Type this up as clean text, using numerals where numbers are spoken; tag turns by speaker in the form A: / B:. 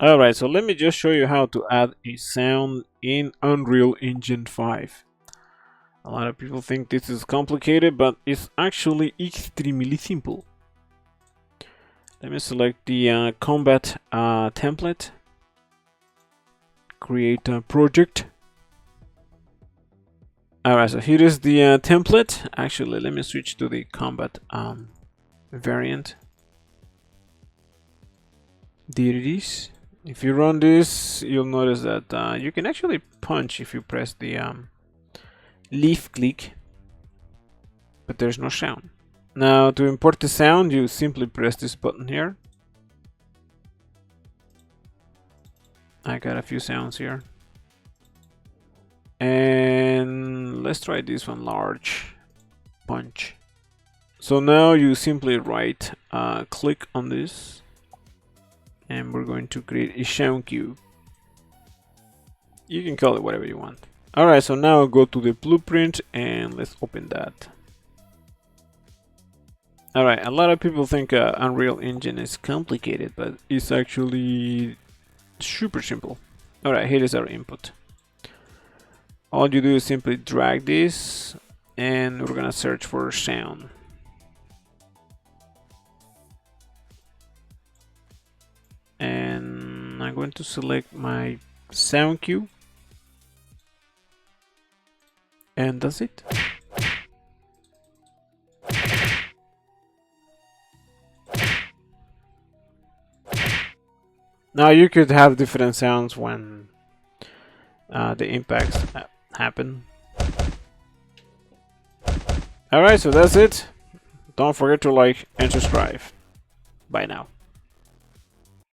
A: Alright, so let me just show you how to add a sound in Unreal Engine 5. A lot of people think this is complicated, but it's actually extremely simple. Let me select the combat template, create a project. Alright, so here is the template. Actually, let me switch to the combat variant. There it is. If you run this, you'll notice that you can actually punch if you press the leaf click, but there's no sound. Now to import the sound, you simply press this button here. I got a few sounds here. And let's try this one, large punch. So now you simply right click on this, and we're going to create a sound cube. You can call it whatever you want. Alright, so now go to the blueprint and let's open that. Alright, a lot of people think Unreal Engine is complicated, but it's actually super simple. Alright, here is our input. All you do is simply drag this, and we're gonna search for sound. And I'm going to select my sound cue. And that's it. Now you could have different sounds when the impacts happen. Alright, so that's it. Don't forget to like and subscribe. Bye now.